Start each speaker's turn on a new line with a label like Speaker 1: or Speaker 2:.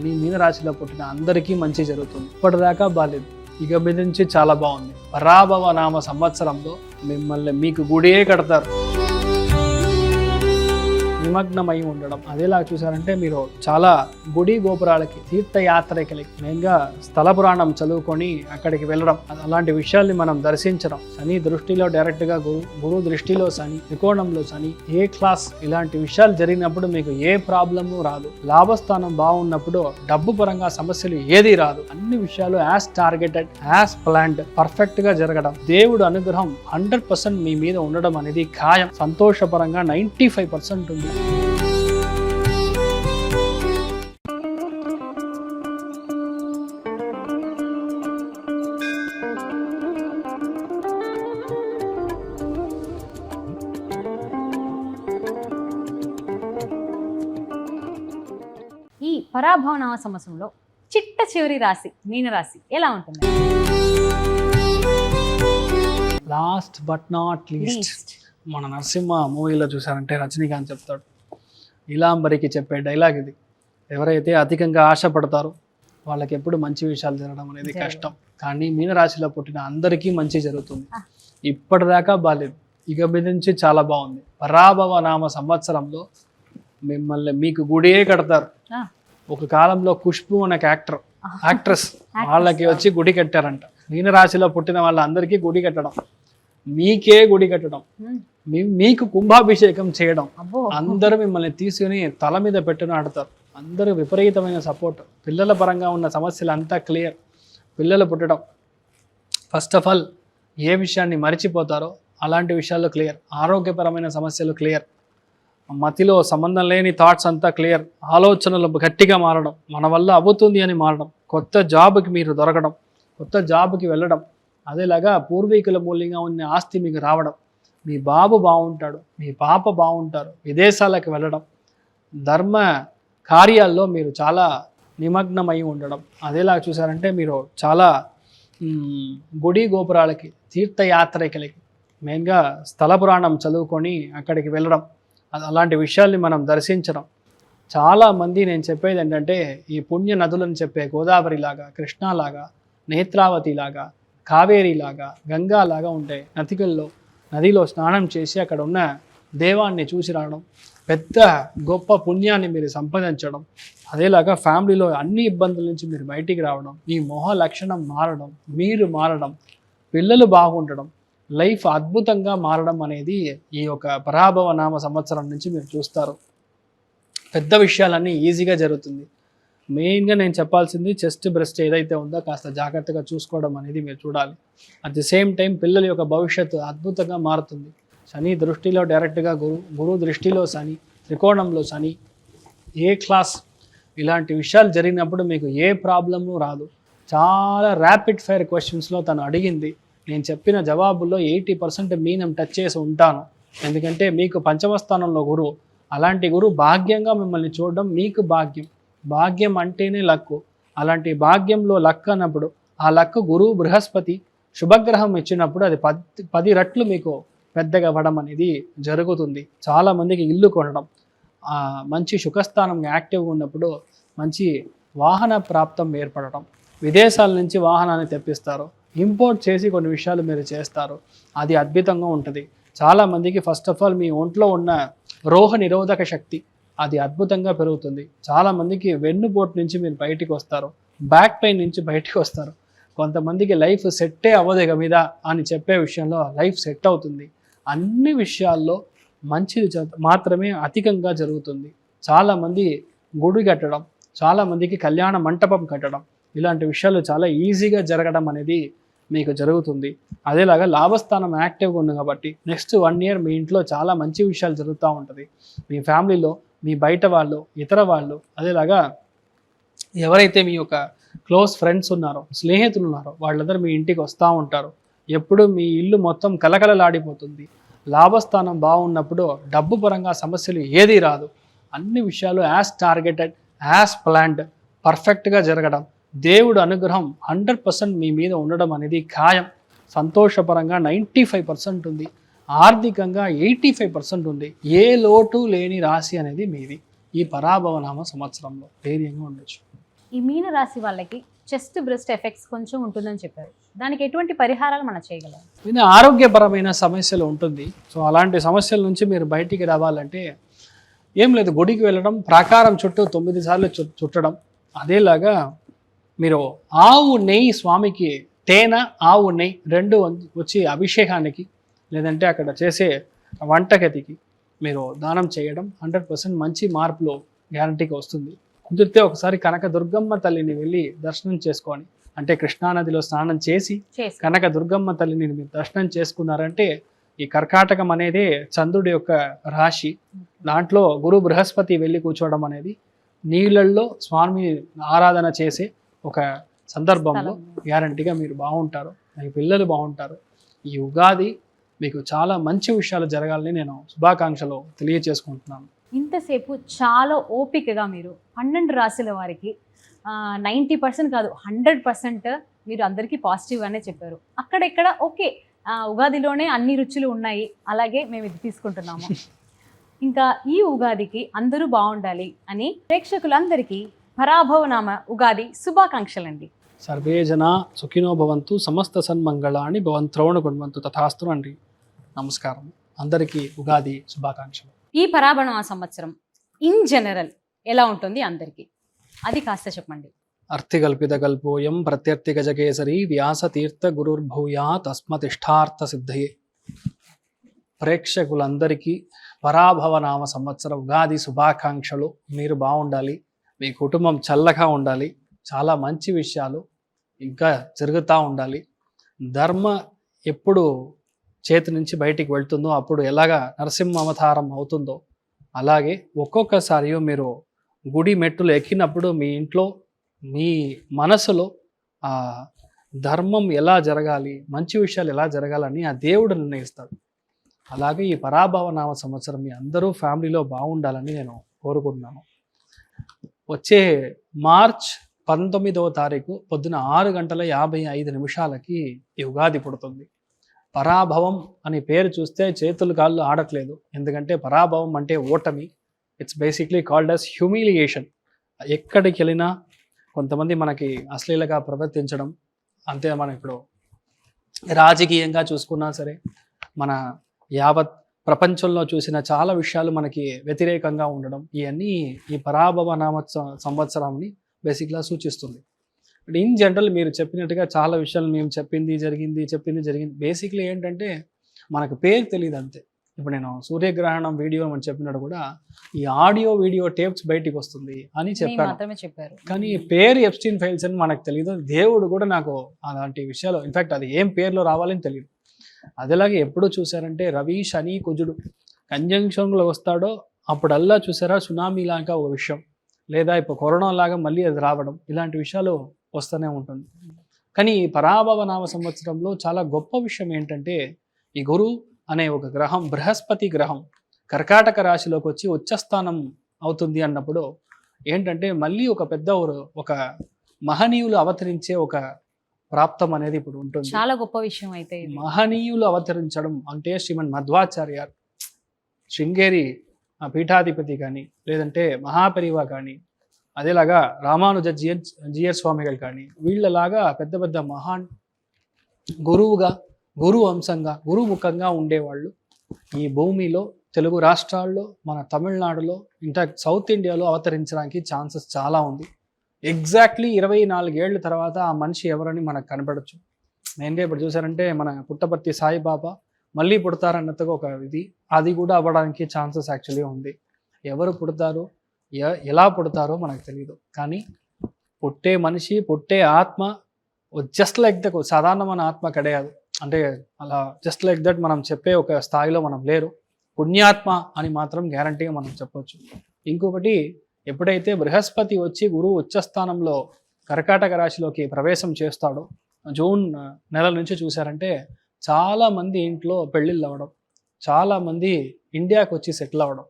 Speaker 1: కానీ మీనరాశిలో పుట్టిన అందరికీ మంచి జరుగుతుంది. ఇప్పటిదాకా బాలేదు, ఇక మీద నుంచి చాలా బాగుంది. పరాభవ నామ సంవత్సరంలో మిమ్మల్ని మీకు గుడియే కడతారు. నిమగ్నమై ఉండడం అదేలా చూసారంటే మీరు చాలా గుడి గోపురాలకి తీర్థయాత్రలకి మెయిన్గా స్థల పురాణం చదువుకొని అక్కడికి వెళ్ళడం, అలాంటి విషయాల్ని మనం దర్శించడం, శని దృష్టిలో డైరెక్ట్గా గురు దృష్టిలో శని, త్రికోణంలో శని, ఏ క్లాస్, ఇలాంటి విషయాలు జరిగినప్పుడు మీకు ఏ ప్రాబ్లము రాదు. లాభస్థానం బాగున్నప్పుడు డబ్బు పరంగా సమస్యలు ఏది రాదు. అన్ని విషయాలు as targeted, as planned, perfect గా జరగడం, దేవుడు అనుగ్రహం 100% మీ మీద ఉండడం అనేది ఖాయం. సంతోషపరంగా 95% ఉంది.
Speaker 2: ఈ పరాభవనామ సంవత్సరంలో చిట్ట చివరి రాశి మీనరాశి ఎలా ఉంటుంది?
Speaker 1: లాస్ట్ బట్ నాట్ లీస్ట్, మన నరసింహ మూవీలో చూసారంటే రజనీకాంత్ చెప్తాడు, ఇలాంబరికి చెప్పే డైలాగ్ ఇది. ఎవరైతే అధికంగా ఆశపడతారో వాళ్ళకి ఎప్పుడు మంచి విషయాలు జరగడం అనేది కష్టం, కానీ మీనరాశిలో పుట్టిన అందరికీ మంచి జరుగుతుంది. ఇప్పటిదాకా బాలేదు, ఇక మీద నుంచి చాలా బాగుంది. పరాభవ నామ సంవత్సరంలో మిమ్మల్ని మీకు గుడియే కడతారు. ఒక కాలంలో ఖుష్బు అనే యాక్ట్రెస్ వాళ్ళకి వచ్చి గుడి కట్టారంట. మీనరాశిలో పుట్టిన వాళ్ళందరికీ గుడి కట్టడం, మీకే గుడి కట్టడం, మీకు కుంభాభిషేకం చేయడం, అందరూ మిమ్మల్ని తీసుకుని తల మీద పెట్టుని ఆడతారు. అందరూ విపరీతమైన సపోర్ట్. పిల్లల పరంగా ఉన్న సమస్యలు అంతా క్లియర్. పిల్లలు పుట్టడం, ఫస్ట్ ఆఫ్ ఆల్ ఏ విషయాన్ని మరిచిపోతారో అలాంటి విషయాల్లో క్లియర్. ఆరోగ్యపరమైన సమస్యలు క్లియర్. మతిలో సంబంధం లేని థాట్స్ అంతా క్లియర్. ఆలోచనలు గట్టిగా మారడం, మన వల్ల అవుతుంది అని మారడం, కొత్త జాబ్కి మీరు దొరకడం, కొత్త జాబ్కి వెళ్ళడం, అదేలాగా పూర్వీకుల మూల్యంగా ఉన్న ఆస్తి మీకు రావడం, మీ బాబు బాగుంటాడు, మీ పాప బాగుంటారు, విదేశాలకు వెళ్ళడం, ధర్మ కార్యాల్లో మీరు చాలా నిమగ్నమై ఉండడం. అదేలా చూసారంటే మీరు చాలా గుడి గోపురాలకి తీర్థయాత్రలకి మెయిన్గా స్థల పురాణం చదువుకొని అక్కడికి వెళ్ళడం, అలాంటి విషయాల్ని మనం దర్శించడం. చాలామంది నేను చెప్పేది ఏంటంటే ఈ పుణ్య నదులను చెప్పే గోదావరి లాగా, కృష్ణాలాగా, నేత్రావతి లాగా, కావేరి లాగా, గంగా లాగా ఉంటాయి. నదిలో స్నానం చేసి అక్కడ ఉన్న దేవాన్ని చూసి రావడం, పెద్ద గొప్ప పుణ్యాన్ని మీరు సంపాదించడం. అదేలాగా ఫ్యామిలీలో అన్ని ఇబ్బందుల నుంచి మీరు బయటికి రావడం, మీ మొహ లక్షణం మారడం, మీరు మారడం, పిల్లలు బాగుండడం, లైఫ్ అద్భుతంగా మారడం అనేది ఈ యొక్క పరాభవ నామ సంవత్సరం నుంచి మీరు చూస్తారు. పెద్ద విషయాలన్నీ ఈజీగా జరుగుతుంది. మెయిన్గా నేను చెప్పాల్సింది చెస్ట్ బ్రెస్ట్ ఏదైతే ఉందో కాస్త జాగ్రత్తగా చూసుకోవడం అనేది మీరు చూడాలి. అట్ ది సేమ్ టైం పిల్లల యొక్క భవిష్యత్తు అద్భుతంగా మారుతుంది. శని దృష్టిలో డైరెక్ట్గా గురు దృష్టిలో శని, త్రికోణంలో శని, ఏ క్లాస్, ఇలాంటి విషయాలు జరిగినప్పుడు మీకు ఏ ప్రాబ్లము రాదు. చాలా ర్యాపిడ్ ఫైర్ క్వశ్చన్స్లో తను అడిగింది, నేను చెప్పిన జవాబుల్లో 80% మీనం టచ్ చేసి ఉంటాను. ఎందుకంటే మీకు పంచమ స్థానంలో గురువు, అలాంటి గురువు భాగ్యంగా మిమ్మల్ని చూడడం మీకు భాగ్యం. భాగ్యం అంటేనే లక్కు. అలాంటి భాగ్యంలో లక్ అన్నప్పుడు ఆ లక్కు గురువు బృహస్పతి శుభగ్రహం ఇచ్చినప్పుడు అది 10 రెట్లు మీకు పెద్దగా అవ్వడం అనేది జరుగుతుంది. చాలామందికి ఇల్లు కొనడం, మంచి సుఖస్థానం యాక్టివ్గా ఉన్నప్పుడు మంచి వాహన ప్రాప్తం ఏర్పడటం, విదేశాల నుంచి వాహనాన్ని తెప్పిస్తారు, ఇంపోర్ట్ చేసి కొన్ని విషయాలు మీరు చేస్తారు, అది అద్భుతంగా ఉంటుంది. చాలామందికి ఫస్ట్ ఆఫ్ ఆల్ మీ ఒంట్లో ఉన్న రోగ నిరోధక శక్తి అది అద్భుతంగా పెరుగుతుంది. చాలామందికి వెన్నుపోటు నుంచి మీరు బయటికి వస్తారు, బ్యాక్ పెయిన్ నుంచి బయటికి వస్తారు. కొంతమందికి లైఫ్ సెట్టే అవ్వదు ఇక మీద అని చెప్పే విషయంలో లైఫ్ సెట్ అవుతుంది. అన్ని విషయాల్లో మంచిది మాత్రమే అధికంగా జరుగుతుంది. చాలామంది గుడి కట్టడం, చాలామందికి కళ్యాణ మంటపం కట్టడం, ఇలాంటి విషయాలు చాలా ఈజీగా జరగడం అనేది మీకు జరుగుతుంది. అదేలాగా లాభస్థానం యాక్టివ్గా ఉంది కాబట్టి నెక్స్ట్ 1 year మీ ఇంట్లో చాలా మంచి విషయాలు జరుగుతూ ఉంటుంది. మీ ఫ్యామిలీలో, మీ బయట వాళ్ళు, ఇతర వాళ్ళు, అదేలాగా ఎవరైతే మీ యొక్క క్లోజ్ ఫ్రెండ్స్ ఉన్నారో, స్నేహితులు ఉన్నారో వాళ్ళందరూ మీ ఇంటికి వస్తూ ఉంటారు. ఎప్పుడు మీ ఇల్లు మొత్తం కలకలలాడిపోతుంది. లాభస్థానం బాగున్నప్పుడు డబ్బు పరంగా సమస్యలు ఏది రాదు. అన్ని విషయాలు యాజ్ టార్గెటెడ్, యాజ్ ప్లాన్డ్, పర్ఫెక్ట్గా జరగడం, దేవుడు అనుగ్రహం 100% మీ మీద ఉండడం అనేది ఖాయం. సంతోషపరంగా 95% ఉంది, ఆర్థికంగా 85% ఉంది. ఏ లోటు లేని రాశి అనేది మీది ఈ పరాభవనామ సంవత్సరంలో ధైర్యంగా ఉండొచ్చు.
Speaker 2: ఈ మీన రాశి వాళ్ళకి చెస్ట్ బ్రెస్ట్ ఎఫెక్ట్స్ కొంచెం ఉంటుందని చెప్పారు. దానికి ఎటువంటి పరిహారాలు మనం చేయగలం?
Speaker 1: ఇది ఆరోగ్యపరమైన సమస్యలు ఉంటుంది. సో అలాంటి సమస్యల నుంచి మీరు బయటికి రావాలంటే ఏం లేదు, గుడికి వెళ్ళడం, ప్రాకారం చుట్టూ 9 సార్లు చుట్టడం. అదేలాగా మీరు ఆవు నెయ్యి స్వామికి, తేనె ఆవు నెయ్యి 2 వచ్చి అభిషేకానికి లేదంటే అక్కడ చేసే వంటగదికి మీరు దానం చేయడం 100% మంచి మార్పులు గ్యారంటీగా వస్తుంది. కుదిరితే ఒకసారి కనక దుర్గమ్మ తల్లిని వెళ్ళి దర్శనం చేసుకొని, అంటే కృష్ణానదిలో స్నానం చేసి కనక దుర్గమ్మ తల్లిని మీరు దర్శనం చేసుకున్నారంటే, ఈ కర్కాటకం అనేది చంద్రుడి యొక్క రాశి, దాంట్లో గురు బృహస్పతి వెళ్ళి కూర్చోవడం అనేది నీళ్ళల్లో స్వామి ఆరాధన చేసే ఒక సందర్భంలో గ్యారంటీగా మీరు బాగుంటారు, మీ పిల్లలు బాగుంటారు. ఈ ఉగాది మీకు చాలా మంచి విషయాలు జరగాలని నేను శుభాకాంక్షలు తెలియజేసుకుంటున్నాను.
Speaker 2: ఇంతసేపు చాలా ఓపికగా మీరు 12 రాశుల వారికి 90% కాదు 100% మీరు అందరికీ పాజిటివ్గానే చెప్పారు. అక్కడెక్కడ ఓకే ఉగాదిలోనే అన్ని రుచులు ఉన్నాయి, అలాగే మేము ఇది తీసుకుంటున్నాము. ఇంకా ఈ ఉగాదికి అందరూ బాగుండాలి అని ప్రేక్షకులందరికీ పరాభవనామ ఉగాది శుభాకాంక్షలండి.
Speaker 1: సర్వే జనా సుఖినో భవంతు, సమస్త సన్మంగళాన్ని భవంత్రౌణ గుణవంతు తథాస్తు అండి. నమస్కారం, అందరికీ ఉగాది శుభాకాంక్షలు.
Speaker 2: ఈ పరాభవనామ సంవత్సరం ఇన్ జనరల్ ఎలా ఉంటుంది అందరికీ, అది కాస్త చెప్పండి.
Speaker 1: అర్థికల్పితకల్పోయం ప్రత్యర్థిగజకేసరి వ్యాసతీర్థ గురుర్భూయా తస్మతిష్టార్థ సిద్ధయే. ప్రేక్షకులందరికీ పరాభవనామ సంవత్సర ఉగాది శుభాకాంక్షలు. మీరు బాగుండాలి, మీ కుటుంబం చల్లగా ఉండాలి, చాలా మంచి విషయాలు ఇంకా జరుగుతూ ఉండాలి. ధర్మ ఎప్పుడు చేతి నుంచి బయటికి వెళ్తుందో, అప్పుడు ఎలాగా నరసింహ అవతారం అవుతుందో, అలాగే ఒక్కొక్కసారి మీరు గుడి మెట్టులు ఎక్కినప్పుడు మీ ఇంట్లో మీ మనసులో ఆ ధర్మం ఎలా జరగాలి, మంచి విషయాలు ఎలా జరగాలని ఆ దేవుడు నిర్ణయిస్తాడు. అలాగే ఈ పరాభవనామ సంవత్సరం మీ అందరూ ఫ్యామిలీలో బాగుండాలని నేను కోరుకుంటున్నాను. వచ్చే మార్చ్ 19వ తారీఖు పొద్దున 6:55 ఈ ఉగాది పుడుతుంది. పరాభవం అని పేరు చూస్తే చేతులు కాళ్ళు ఆడట్లేదు, ఎందుకంటే పరాభవం అంటే ఓటమి. It's basically called as humiliation. ఎక్కడికి వెళ్ళినా కొంతమంది మనకి అశ్లీలంగా ప్రవర్తించడం, అంతే మనం ఇప్పుడు రాజకీయంగా చూసుకున్నా సరే, మన యావత్ ప్రపంచంలో చూసిన చాలా విషయాలు మనకి వ్యతిరేకంగా ఉండడం, ఇవన్నీ ఈ పరాభవనామ సంవత్సరాన్ని బేసిక్గా సూచిస్తుంది. బట్ ఇన్ జనరల్ మీరు చెప్పినట్టుగా చాలా విషయాలు మేము చెప్పింది జరిగింది. బేసిక్లీ ఏంటంటే మనకు పేరు తెలియదు అంతే. ఇప్పుడు నేను సూర్యగ్రహణం వీడియో అని చెప్పినట్టు కూడా ఈ ఆడియో వీడియో టేప్స్ బయటికి వస్తుంది అని చెప్పారు, కానీ పేరు ఎప్స్టీన్ ఫైల్స్ అని మనకు తెలియదు. దేవుడు కూడా నాకు అలాంటి విషయాలు, ఇన్ఫాక్ట్ అది ఏం పేర్లో రావాలని తెలియదు. అదేలాగే ఎప్పుడు చూసారంటే రవి శని కుజుడు కంజంక్షన్లో వస్తాడో అప్పుడల్లా చూసారా సునామీ లాగా ఒక విషయం, లేదా ఇప్పుడు కరోనా లాగా మళ్ళీ అది రావడం, ఇలాంటి విషయాలు వస్తూనే ఉంటుంది. కానీ ఈ పరాభవనామ సంవత్సరంలో చాలా గొప్ప విషయం ఏంటంటే, ఈ గురు అనే ఒక గ్రహం, బృహస్పతి గ్రహం కర్కాటక రాశిలోకి వచ్చి ఉచ్చస్థానం అవుతుంది అన్నప్పుడు ఏంటంటే మళ్ళీ ఒక పెద్ద ఒక మహనీయులు అవతరించే ఒక ప్రాప్తం అనేది ఇప్పుడు ఉంటుంది.
Speaker 2: చాలా గొప్ప విషయం. అయితే
Speaker 1: మహనీయులు అవతరించడం అంటే శ్రీమన్ మధ్వాచార్య, శృంగేరి పీఠాధిపతి కానీ, లేదంటే మహాపరివా కానీ, అదేలాగా రామానుజ జియర్ స్వామిகள் కానీ, వీళ్ళలాగా పెద్ద పెద్ద మహాన్ గురువుగా, గురు వంశంగా, గురుముఖంగా ఉండేవాళ్ళు ఈ భూమిలో, తెలుగు రాష్ట్రాల్లో, మన తమిళనాడులో, ఇన్ఫాక్ట్ సౌత్ ఇండియాలో అవతరించడానికి ఛాన్సెస్ చాలా ఉంది. ఎగ్జాక్ట్లీ 24 ఏళ్ళ తర్వాత ఆ మనిషి ఎవరని మనకు కనపడచ్చు. మెయిన్గా ఇప్పుడు చూసారంటే మన పుట్టపర్తి సాయిబాబా మళ్ళీ పుడతారన్నట్టుగా ఒక ఇది, అది కూడా అవ్వడానికి ఛాన్సెస్ యాక్చువల్లీ ఉంది. ఎవరు పుడతారు, ఎలా పుడతారో మనకు తెలియదు, కానీ పుట్టే మనిషి, పుట్టే ఆత్మ జస్ట్ లైక్ దట్ సాధారణమైన ఆత్మ కడయాదు. అంటే అలా జస్ట్ లైక్ దట్ మనం చెప్పే ఒక స్థాయిలో మనం లేరు. పుణ్యాత్మ అని మాత్రం గ్యారంటీగా మనం చెప్పొచ్చు. ఇంకొకటి, ఎప్పుడైతే బృహస్పతి వచ్చి గురువు ఉచ్చస్థానంలో కర్కాటక రాశిలోకి ప్రవేశం చేస్తాడో జూన్ నెల నుంచి చూసారంటే చాలామంది ఇంట్లో పెళ్ళిళ్ళు అవ్వడం, చాలామంది ఇండియాకి వచ్చి సెటిల్ అవ్వడం.